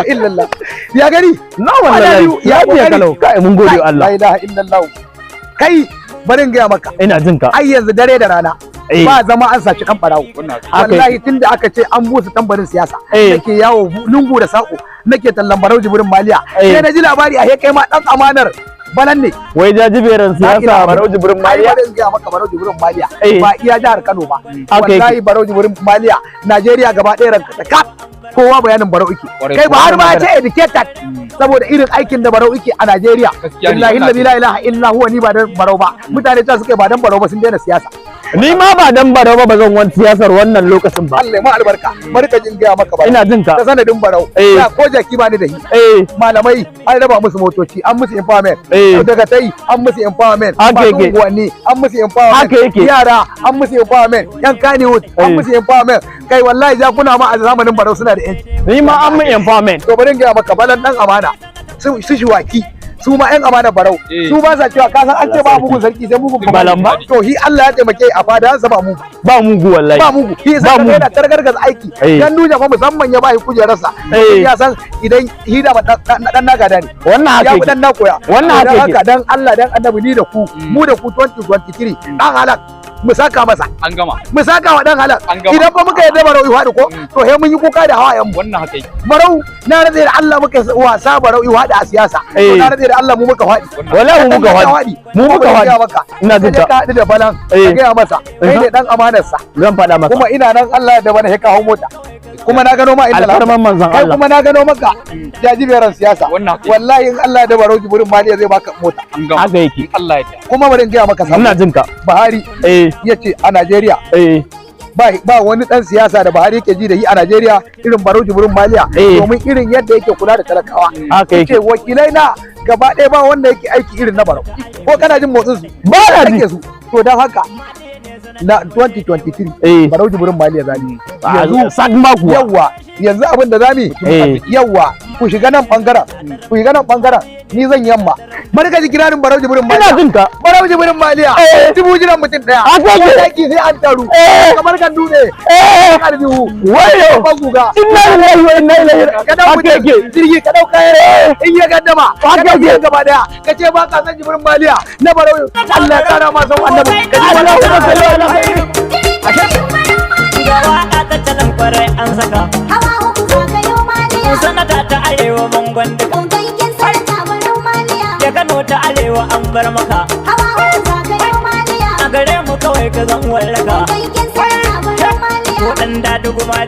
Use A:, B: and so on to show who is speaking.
A: illallah ya gari
B: na wallahi ya biya kalau kai mun gode Allah
A: la ilaha illallah kai barin ga maka
B: ina jin ka
A: ai yanzu dare da rana ba zama an saci kan barawo wallahi tunda aka ce an busa tambarin siyasa nake yawo lungu da sako nake tallan barau jibrin maliya sai na ji labari a kai ma dan amanar banan ne
B: wai jajiberan siyasa barau jibrin maliya
A: ai ga maka barau jibrin maliya ba iya jihar Kano ba wallahi barau jibrin maliya Najeriya gaba ɗaya ranka ta kap kowa bayanin barau ike kai ba har ma ya ce educated saboda irin aikin da barau ike a Najeriya billahi la ilaha illa huwa ni ba dan barau ba mutane ta suka ba dan barau ba sun daina siyasa
B: ni ma ba dan barau ba bazan wani siyasar wannan lokacin ba
A: Allah ma albarka barka jin gaya maka ba
B: ina jin ka
A: ta sanadin barau ya ko jaki ba ni da shi malamai an raba musu motoci an musu empowerment daga tai an musu empowerment unguwanni an musu empowerment yara an musu empowerment yan Kannywood an musu empowerment kai wallahi jakuna ma a zamanin barau suna da yanci
B: ni ma an mun empowerment
A: to bari in gaya maka balan dan amana su shiwaki su ma yan amana barau su ba sa cewa ka san an ce ba mugun sarki sai mugun
B: balamba
A: to hi Allah ya taimake a fada sa ba mugu
B: wallahi
A: ba mugu hi sai ka yana targargaza aiki dan nuna fa musamman ya bai kujerarsa ya san idan hida ba dan naga da ne
B: wannan haka
A: ya dan na koya
B: wannan
A: haka dan Allah dan annabi ni da ku mu da ku 2023 dan halak mu saka masa
C: an gama
A: mu saka wa dan halak idan fa muka yadda barau ihwadi ko to he mun yi kuka da hawayen mu
C: wannan haka
A: barau na rade da Allah muka wasa barau ihwadi a siyasa to na rade da Allah mu muka fadi
B: wallahi mu muka fadi ina jin
A: ka hadu da balan ka ga masa kai ne dan amanar sa
B: zan fada masa
A: kuma ina nan Allah da bana he ka hawo mota kuma na gano ma inda
B: alfarman manzon Allah
A: kuma na gano maka jajiberan siyasa wallahi in Allah da barau jibrin maliya zai baka mota
B: haka yake
C: Allah ya
A: kuma bari in ga maka
B: ina jin ka
A: Buhari yace a Najeriya ba wani dan siyasa da Buhari yake ji da yi a Najeriya irin barau jibrin maliya domin irin yadda yake kula da talakawa yake wakilai na gaba ɗaya ba wanda yake aiki irin na barau ko kana jin motsin su
B: ba na ji
A: su to dan haka na 2023 barau jibrin maliya zani
B: yanzu sak maku
A: yanzu abin da zamu yawa ku shiga nan bangaren ni zan yamma bari ka ji kirarin barau jibrin maliya
B: ina jin ka
A: barau jibrin maliya dubu jiran mutum daya daki sai an taru kamar kan dutse aljihu
B: wayo
A: baguga
B: inna lillahi wa inna ilaihi
A: raji'un jirgi ka dauka in ya gaddama haka ke gaba daya ka ce ba ka san jibrin maliya na barau Allah ya kara ma san annabi ka ji Allahu sallallahu alaihi
D: ga waka ta talan kwarai an saka hawa uku zagayo maliya sanata ta arewa bangon duka ya Kano ta arewa an bar maka hawa uku zagayo maliya a gare mu kawai ka zan wallaka ko dan da duguma